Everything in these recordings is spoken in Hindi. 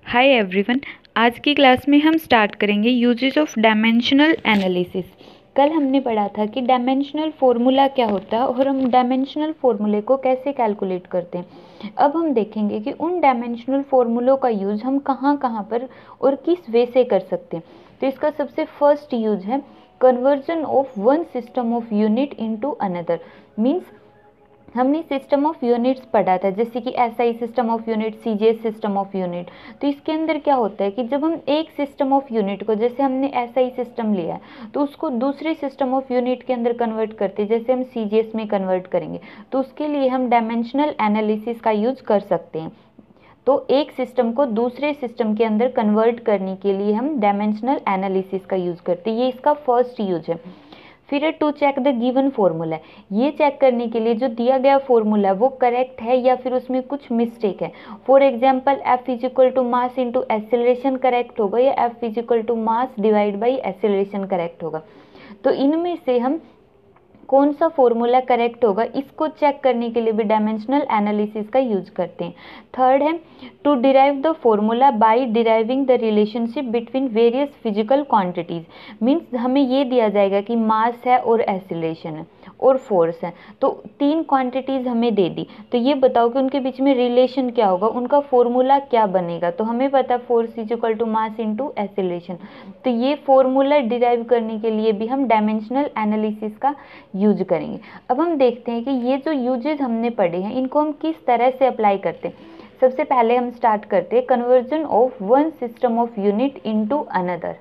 Hi everyone. आज की क्लास में हम स्टार्ट करेंगे यूजेस ऑफ डायमेंशनल एनालिसिस। कल हमने पढ़ा था कि डायमेंशनल फार्मूला क्या होता है और हम डायमेंशनल फार्मूले को कैसे कैलकुलेट करते हैं। अब हम देखेंगे कि उन डायमेंशनल फार्मूलों का यूज़ हम कहाँ कहाँ पर और किस वे से कर सकते हैं। तो इसका सबसे फर्स्ट यूज है conversion of one system of unit into another. Means हमने सिस्टम ऑफ यूनिट्स पढ़ा था, जैसे कि SI system of unit, CGS system of unit. तो इसके अंदर क्या होता है कि जब हम एक सिस्टम ऑफ यूनिट को, जैसे हमने एसआई सिस्टम लिया है, तो उसको दूसरे सिस्टम ऑफ यूनिट के अंदर कन्वर्ट करते हैं, जैसे हम सीजीएस में कन्वर्ट करेंगे, तो उसके लिए हम डायमेंशनल एनालिसिस का यूज कर सकते हैं। तो एक सिस्टम को दूसरे सिस्टम के अंदर कन्वर्ट करने के लिए हम डायमेंशनल एनालिसिस का यूज करते हैं। ये इसका फर्स्ट यूज है। फिर है to check the given formula. ये चेक करने के लिए जो दिया गया फॉर्मूला वो करेक्ट है या फिर उसमें कुछ मिस्टेक है। For example F is equal to mass into acceleration correct होगा या F is equal to mass divide by acceleration correct होगा। तो इनमें से हम कौन सा फॉर्मूला करेक्ट होगा, इसको चेक करने के लिए भी डायमेंशनल एनालिसिस का यूज करते हैं। थर्ड है to derive the formula by deriving the relationship between various physical quantities. Means हमें ये दिया जाएगा कि मास है और एक्सीलरेशन है और फोर्स है, तो तीन क्वांटिटीज हमें दे दी, तो ये बताओ कि उनके बीच में रिलेशन क्या होगा, उनका फॉर्मूला क्या बनेगा। तो हमें पता force is equal to mass into acceleration. तो ये फॉर्मूला डिराइव करने के लिए भी हम डायमेंशनल एनालिसिस का यूज करेंगे। अब हम देखते हैं कि ये जो यूजेस हमने पढ़े हैं इनको हम किस तरह से अप्लाई करते हैं। सबसे पहले हम स्टार्ट करते हैं conversion of one system of unit into another.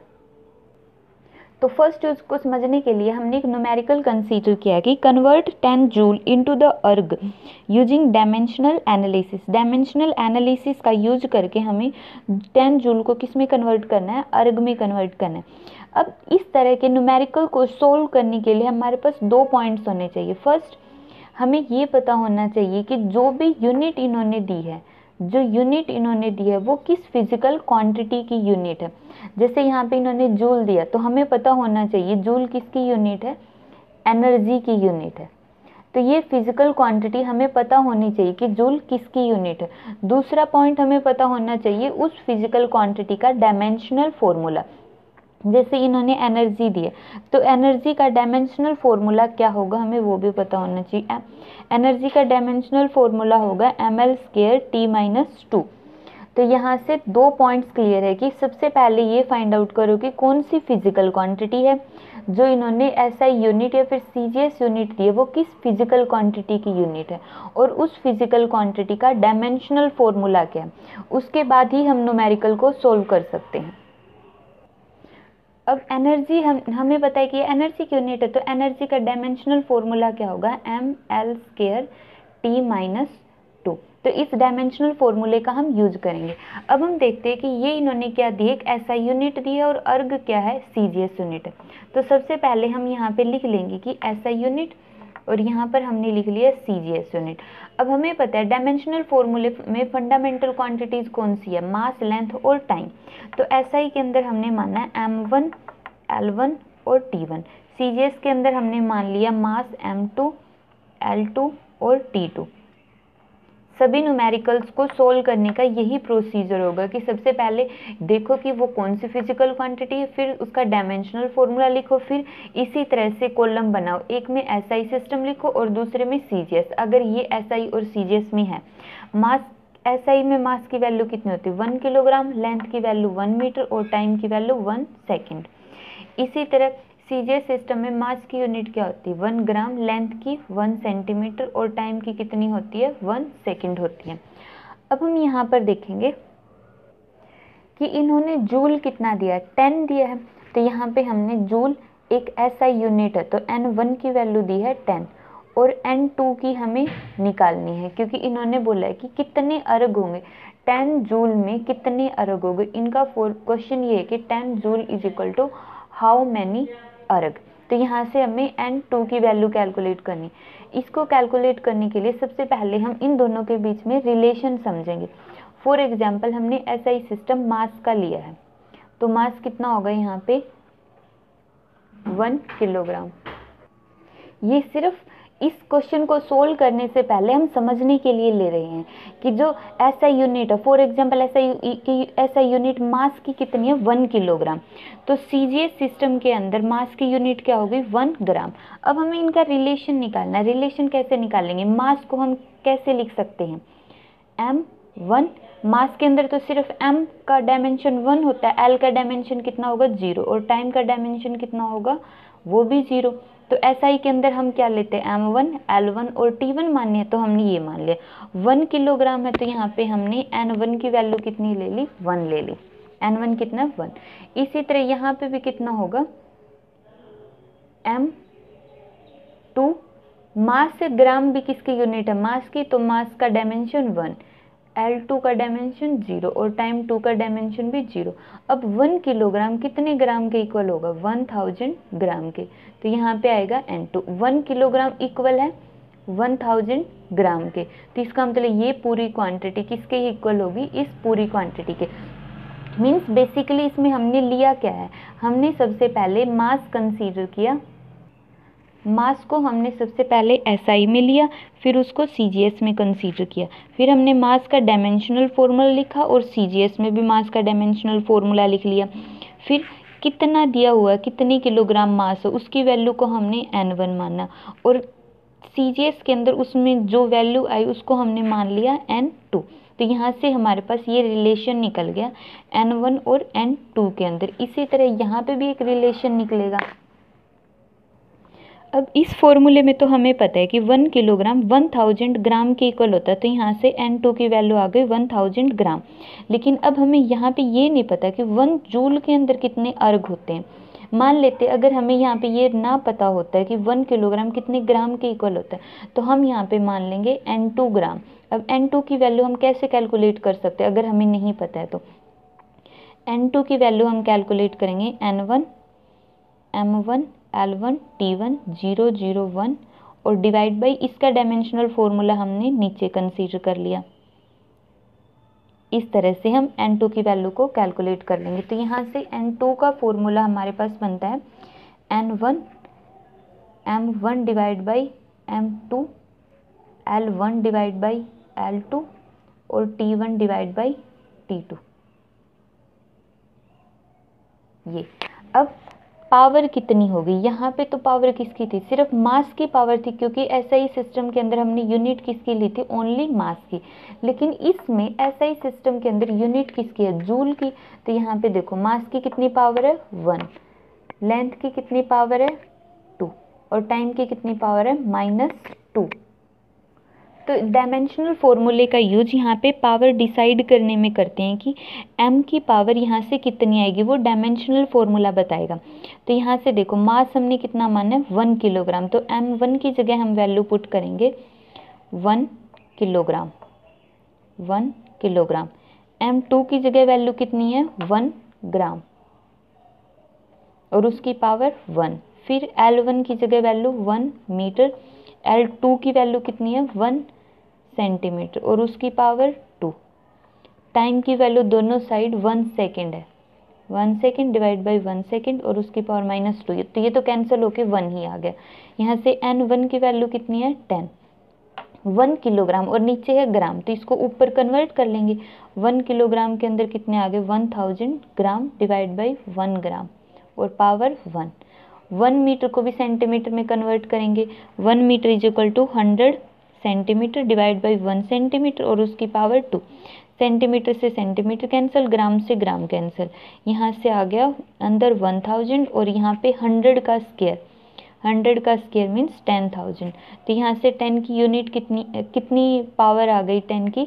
तो फर्स्ट यूज को समझने के लिए हमने एक न्यूमेरिकल कंसीडर किया कि कन्वर्ट 10 जूल इनटू द अर्ग using dimensional analysis. Dimensional analysis का यूज करके हमें 10 जूल को किस में कन्वर्ट करना है, अर्ग में कन्वर्ट करना है। अब इस तरह के न्यूमेरिकल को सोल्व करने के लिए हमारे पास दो पॉइंट्स होने चाहिए। फर्स्ट, हमें ये पता होना चाहिए कि जो भी यूनिट इन्होंने दी है, जो यूनिट इन्होंने दी है वो किस फिजिकल क्वांटिटी की यूनिट है। जैसे यहाँ पे इन्होंने जूल दिया, तो हमें पता होना चाहिए जूल किसकी यूनिट है, एनर्जी की यूनिट है। तो ये फिजिकल क्वांटिटी हमें पता होनी चाहिए कि जूल किसकी यूनिट है। दूसरा पॉइंट हमें पता होना चाहिए उस फिजिकल क्वांटिटी का डायमेंशनल फॉर्मूला। जैसे इन्होंने एनर्जी दी है, तो एनर्जी का डायमेंशनल फॉर्मूला क्या होगा हमें वो भी पता होना चाहिए। एनर्जी का डायमेंशनल फॉर्मूला होगा ml²T-2। तो यहाँ से दो पॉइंट्स क्लियर है कि सबसे पहले ये फाइंड आउट करो कि कौन सी फिजिकल क्वांटिटी है जो इन्होंने एसआई यूनिट या फिर सीजीएस यूनिट दी है, वो किस फिजिकल क्वांटिटी की यूनिट है और उस फिजिकल क्वांटिटी का डायमेंशनल फॉर्मूला क्या है। उसके बाद ही हम न्यूमेरिकल को सोल्व कर सकते हैं। अब एनर्जी हमें पता है कि एनर्जी की यूनिट है, तो एनर्जी का डायमेंशनल फॉर्मूला क्या होगा, ml²T-2। तो इस डायमेंशनल फॉर्मूले का हम यूज करेंगे। अब हम देखते हैं कि ये इन्होंने क्या दी है, एक एसआई यूनिट दी है और अर्ग क्या है, सीजीएस यूनिट है। तो सबसे पहले हम यहाँ पे लिख लेंगे कि एसआई यूनिट और यहाँ पर हमने लिख लिया सीजीएस यूनिट। अब हमें पता है डायमेंशनल फॉर्मूले में फंडामेंटल क्वांटिटीज कौन सी है, मास, लेंथ और टाइम। तो एसआई के अंदर हमने माना है m1, L1 और T1। सीजीएस के अंदर हमने मान लिया मास m2, L2 और T2। सभी न्यूमेरिकल्स को सोल्व करने का यही प्रोसीजर होगा कि सबसे पहले देखो कि वो कौन सी फिजिकल क्वांटिटी है, फिर उसका डायमेंशनल फॉर्मूला लिखो, फिर इसी तरह से कॉलम बनाओ, एक में एसआई सिस्टम लिखो और दूसरे में सीजीएस। अगर ये एसआई और सीजीएस में है, मास एसआई में मास की वैल्यू कितनी होती है, 1 किलोग्राम, लेंथ की वैल्यू 1 मीटर और टाइम की वैल्यू 1 सेकेंड। इसी तरह सीजीएस सिस्टम में मास की यूनिट क्या होती है, 1 ग्राम, लेंथ की 1 सेंटीमीटर और टाइम की कितनी होती है, 1 सेकेंड होती है। अब हम यहाँ पर देखेंगे कि इन्होंने जूल कितना दिया है, 10 दिया है। तो यहाँ पे हमने जूल एक एसआई यूनिट है, तो N1 की वैल्यू दी है 10 और N2 की हमें निकालनी है, क्योंकि इन्होंने बोला है कि कितने अर्ग होंगे, 10 जूल में कितने अर्ग होंगे। इनका क्वेश्चन ये है कि 10 joule is equal to how many erg. तो यहाँ से हमें N2 की वैल्यू कैलकुलेट करनी। इसको कैलकुलेट करने के लिए सबसे पहले हम इन दोनों के बीच में रिलेशन समझेंगे। फॉर एग्जाम्पल हमने एसआई सिस्टम मास का लिया है, तो मास कितना होगा यहाँ पे 1 किलोग्राम। ये सिर्फ इस क्वेश्चन को सोल्व करने से पहले हम समझने के लिए ले रहे हैं कि जो SI यूनिट है, for example SI unit mass की कितनी है 1 किलोग्राम। तो CGS सिस्टम के अंदर मास की यूनिट क्या होगी 1 ग्राम। अब हमें इनका रिलेशन निकालना है। रिलेशन कैसे निकालेंगे? मास को हम कैसे लिख सकते हैं? m1, मास के अंदर तो सिर्फ m का डायमेंशन 1 होता है, l का डायमेंशन कितना होगा 0, और टाइम का डायमेंशन कितना होगा वो भी 0। तो SI के अंदर हम क्या लेते हैं m1, l1 और t1 मानिए, तो हमने ये मान लिया 1 किलोग्राम है, तो यहाँ पे हमने n1 की वैल्यू कितनी ले ली 1 ले ली। n1 कितना 1। इसी तरह यहाँ पे भी कितना होगा m2, मास से ग्राम भी किसकी यूनिट है मास की, तो मास का डायमेंशन 1, L2 का डायमेंशन 0 और टाइम 2 का डायमेंशन भी 0। अब 1 किलोग्राम कितने ग्राम के इक्वल होगा 1000 ग्राम के, तो यहाँ पे आएगा N2। 1 किलोग्राम इक्वल है 1000 ग्राम के, तो इसका मतलब ये पूरी क्वांटिटी किसके ही इक्वल होगी, इस पूरी क्वांटिटी के। मीन्स बेसिकली इसमें हमने लिया क्या है, हमने सबसे पहले मास कंसीडर किया, मास को हमने सबसे पहले SI में लिया, फिर उसको CGS में कंसीडर किया, फिर हमने मास का डायमेंशनल फॉर्मूला लिखा और CGS में भी मास का डायमेंशनल फॉर्मूला लिख लिया। फिर कितना दिया हुआ है, कितनी किलोग्राम मास है, उसकी वैल्यू को हमने N1 माना, और CGS के अंदर उसमें जो वैल्यू आई उसको हमने मान लिया N2। तो यहाँ से हमारे पास ये रिलेशन निकल गया N1 और N2 के अंदर। इसी तरह यहाँ पे भी एक रिलेशन निकलेगा। अब इस फॉर्मूले में तो हमें पता है कि 1 किलोग्राम 1000 ग्राम के इक्वल होता है, तो यहाँ से N2 की वैल्यू आ गई 1000 ग्राम। लेकिन अब हमें यहाँ पे ये नहीं पता कि 1 जूल के अंदर कितने अर्ग होते हैं। मान लेते अगर हमें यहाँ पे ये ना पता होता है कि 1 किलोग्राम कितने ग्राम के इक्वल होता है, तो हम यहाँ पे मान लेंगे N2 ग्राम। अब N2 की वैल्यू हम कैसे कैलकुलेट कर सकते हैं अगर हमें नहीं पता है, तो N2 की वैल्यू हम कैलकुलेट करेंगे N1, M1, L1, T1 0 0 1 और डिवाइड बाई इसका डायमेंशनल फॉर्मूला हमने नीचे कंसीडर कर लिया। इस तरह से हम N2 की वैल्यू को कैलकुलेट कर लेंगे। तो यहाँ से N2 का फॉर्मूला हमारे पास बनता है N1 M1 divide by M2, L1 divide by L2 और T1 डिवाइड बाई T2। ये अब पावर कितनी होगी, यहाँ पे तो पावर किसकी थी, सिर्फ मास की पावर थी, क्योंकि SI सिस्टम के अंदर हमने यूनिट किसकी ली थी, ओनली मास की। लेकिन इसमें SI सिस्टम के अंदर यूनिट किसकी है, जूल की। तो यहाँ पे देखो मास की कितनी पावर है 1, लेंथ की कितनी पावर है 2 और टाइम की कितनी पावर है -2। तो डायमेंशनल फॉर्मूले का यूज यहाँ पे पावर डिसाइड करने में करते हैं कि m की पावर यहाँ से कितनी आएगी, वो डायमेंशनल फॉर्मूला बताएगा। तो यहाँ से देखो मास हमने कितना माना है 1 किलोग्राम, तो m1 की जगह हम वैल्यू पुट करेंगे 1 किलोग्राम, 1 किलोग्राम। m2 की जगह वैल्यू कितनी है 1 ग्राम और उसकी पावर 1। फिर L1 की जगह वैल्यू 1 मीटर, L2 की वैल्यू कितनी है 1 सेंटीमीटर और उसकी पावर 2। टाइम की वैल्यू दोनों साइड 1 सेकेंड है, 1 सेकेंड डिवाइड बाई 1 सेकेंड और उसकी पावर -2। तो ये तो कैंसिल होके 1 ही आ गया। यहाँ से N1 की वैल्यू कितनी है 10, 1 किलोग्राम और नीचे है ग्राम, तो इसको ऊपर कन्वर्ट कर लेंगे। 1 किलोग्राम के अंदर कितने आ गए 1000 ग्राम डिवाइड बाई 1 ग्राम और पावर 1। 1 मीटर को भी सेंटीमीटर में कन्वर्ट करेंगे, 1 metre is equal to 100 centimetre divide by 1 centimetre और उसकी पावर 2। सेंटीमीटर से सेंटीमीटर कैंसिल, ग्राम से ग्राम कैंसिल, यहाँ से आ गया अंदर 1000 और यहाँ पे 100 का स्क्वायर, 100 का स्क्वायर मीन्स 10,000। तो यहाँ से 10 की यूनिट कितनी पावर आ गई 10 की,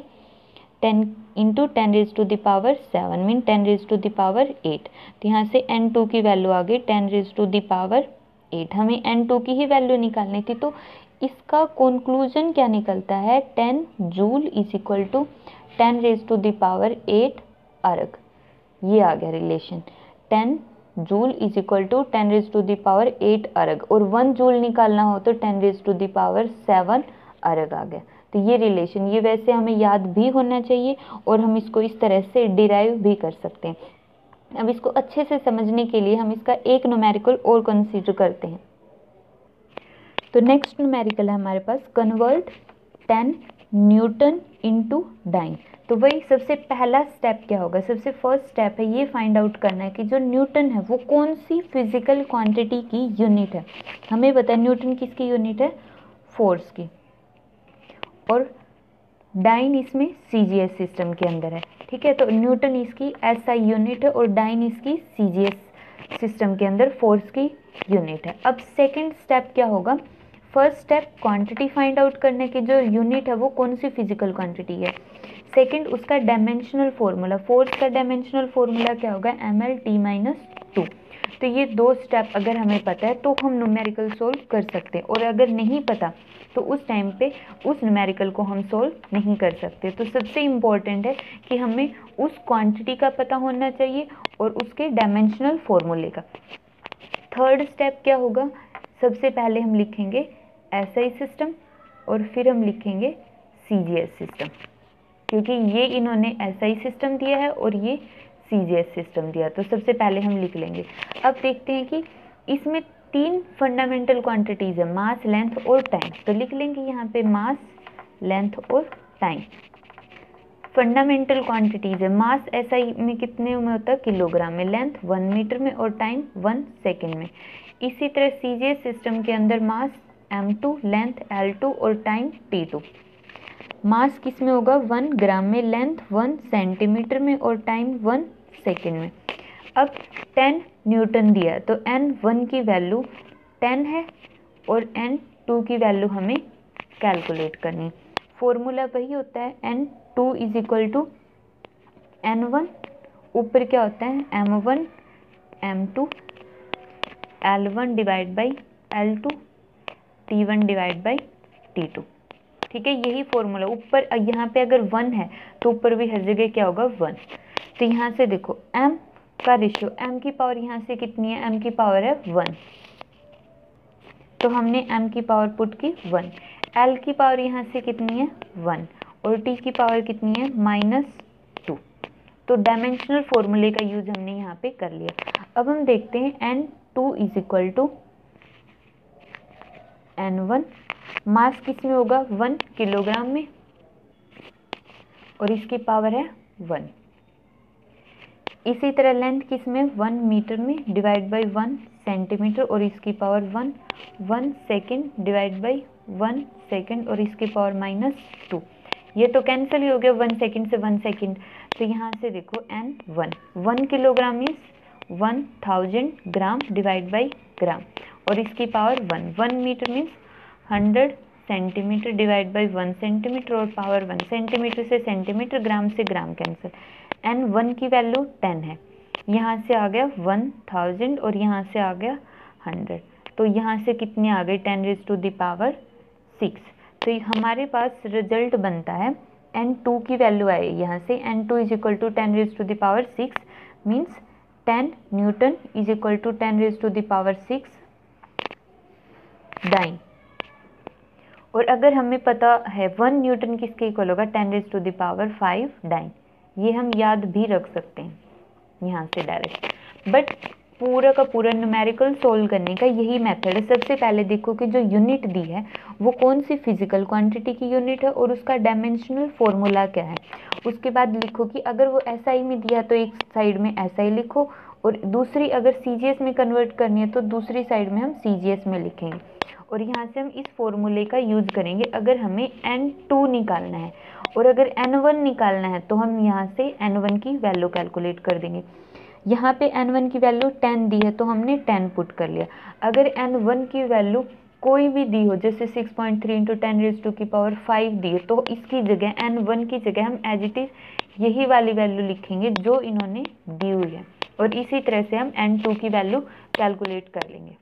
10 into 10 raise to the power 7 mean 10 raise to the power 8। तो यहाँ से N2 की वैल्यू आ गई 10 रेज टू द पावर 8। हमें N2 की ही वैल्यू निकालनी थी, तो इसका कंक्लूजन क्या निकलता है 10 joule is equal to 10 raise to the power 8 erg. ये आ गया relation, 10 joule is equal to 10 raise to the power 8 erg, और 1 जूल निकालना हो तो 10 रेज टू द पावर 7 अर्ग आ गया। तो ये रिलेशन, ये वैसे हमें याद भी होना चाहिए और हम इसको इस तरह से डिराइव भी कर सकते हैं। अब इसको अच्छे से समझने के लिए हम इसका एक न्यूमेरिकल और कंसीडर करते हैं। तो नेक्स्ट न्यूमेरिकल है हमारे पास कन्वर्ट 10 न्यूटन इनटू डाइन। तो वही सबसे पहला स्टेप क्या होगा, सबसे फर्स्ट स्टेप है ये फाइंड आउट करना है कि जो न्यूटन है वो कौन सी फिजिकल क्वांटिटी की यूनिट है। हमें पता है न्यूटन किसकी यूनिट है, फोर्स की, और डाइन इसमें सीजीएस सिस्टम के अंदर है, ठीक है। तो न्यूटन इसकी एसआई यूनिट है और डाइन इसकी सीजीएस सिस्टम के अंदर फोर्स की यूनिट है। अब सेकंड स्टेप क्या होगा, first step quantity find out करने की, जो यूनिट है वो कौन सी फिजिकल क्वांटिटी है। सेकंड उसका डायमेंशनल फॉर्मूला, फोर्स का डायमेंशनल फॉर्मूला क्या होगा, ml/t-2। तो ये दो स्टेप अगर हमें पता है तो हम न्यूमेरिकल सोल्व कर सकते हैं, और अगर नहीं पता तो उस टाइम पे उस न्यूमेरिकल को हम सोल्व नहीं कर सकते। तो सबसे इम्पॉर्टेंट है कि हमें उस क्वांटिटी का पता होना चाहिए और उसके डायमेंशनल फॉर्मूले का। थर्ड स्टेप क्या होगा, सबसे पहले हम लिखेंगे एसआई सिस्टम और फिर हम लिखेंगे सीजीएस सिस्टम, क्योंकि ये इन्होंने एसआई सिस्टम दिया है और ये सीजीएस सिस्टम दिया। तो सबसे पहले हम लिख लेंगे। अब देखते हैं कि इसमें तीन फंडामेंटल क्वांटिटीज़ है, मास, लेंथ और टाइम। तो लिख लेंगे यहाँ पे मास, लेंथ और टाइम। फंडामेंटल क्वांटिटीज़ है, मास एसआई में कितने में होता है, किलोग्राम में, लेंथ 1 मीटर में और टाइम 1 सेकेंड में। इसी तरह सीजीएस सिस्टम के अंदर मास m2, लेंथ l2 और टाइम t2। मास किस में होगा, 1 ग्राम में, लेंथ 1 सेंटीमीटर में और टाइम 1 सेकेंड में। अब 10 न्यूटन दिया तो n1 की वैल्यू 10 है और n2 की वैल्यू हमें कैलकुलेट करनी। फॉर्मूला वही होता है n2 = n1, ऊपर क्या होता है m1 m2 l1 / l2 t1 / t2, ठीक है। यही फॉर्मूला ऊपर, यहाँ पे अगर 1 है तो ऊपर भी हर जगह क्या होगा 1। तो यहाँ से देखो m का रेशियो, m की पावर यहाँ से कितनी है, m की पावर है 1, तो हमने m की पावर पुट की 1। l की पावर यहाँ से कितनी है 1 और t की पावर कितनी है -2। तो डायमेंशनल फॉर्मूले का यूज हमने यहाँ पे कर लिया। अब हम देखते हैं n2 = n1, मास किस में होगा 1 किलोग्राम में और इसकी पावर है 1। इसी तरह लेंथ किस में 1 मीटर में डिवाइड बाई 1 सेंटीमीटर और इसकी power 1 second divide by 1 second और इसकी पावर -2। ये तो कैंसिल ही हो गया 1 सेकेंड से 1 सेकेंड। तो यहाँ से देखो n1, 1 kilogram means 1000 gram divide by gram और इसकी power 1 metre means 100 centimetre divide by 1 centimetre और पावर 1। सेंटीमीटर से सेंटीमीटर, ग्राम से ग्राम कैंसिल। n1 की वैल्यू 10 है, यहाँ से आ गया 1000 और यहाँ से आ गया 100। तो यहाँ से कितने आ गए 10⁻6। तो हमारे पास रिजल्ट बनता है n2 की वैल्यू आई यहाँ से n2 = 10⁻6 मीन्स 10 न्यूटन = 10⁻6 डाइन। और अगर हमें पता है 1 न्यूटन किसके इक्वल होगा 10⁵ डाइन, ये हम याद भी रख सकते हैं यहाँ से डायरेक्ट। बट पूरा का पूरा न्यूमेरिकल सोल्व करने का यही मेथड है। सबसे पहले देखो कि जो यूनिट दी है वो कौन सी फिजिकल क्वांटिटी की यूनिट है और उसका डायमेंशनल फॉर्मूला क्या है। उसके बाद लिखो कि अगर वो एसआई में दिया तो एक साइड में एसआई लिखो और दूसरी अगर सीजीएस में कन्वर्ट करनी है तो दूसरी साइड में हम सीजीएस में लिखेंगे और यहाँ से हम इस फॉर्मूले का यूज करेंगे अगर हमें n2 निकालना है। और अगर n1 निकालना है तो हम यहाँ से n1 की वैल्यू कैलकुलेट कर देंगे। यहाँ पे n1 की वैल्यू 10 दी है तो हमने 10 पुट कर लिया। अगर n1 की वैल्यू कोई भी दी हो, जैसे 6.3 × 10⁵ दी है, तो इसकी जगह n1 की जगह हम एज इट इज यही वाली वैल्यू लिखेंगे जो इन्होंने दी हुई है और इसी तरह से हम n2 की वैल्यू कैलकुलेट कर लेंगे।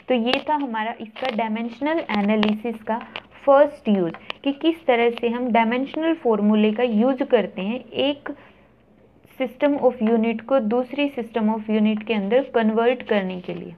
तो ये था हमारा इसका डायमेंशनल एनालिसिस का फर्स्ट यूज कि किस तरह से हम डायमेंशनल फॉर्मूले का यूज करते हैं एक सिस्टम ऑफ यूनिट को दूसरी सिस्टम ऑफ यूनिट के अंदर कन्वर्ट करने के लिए।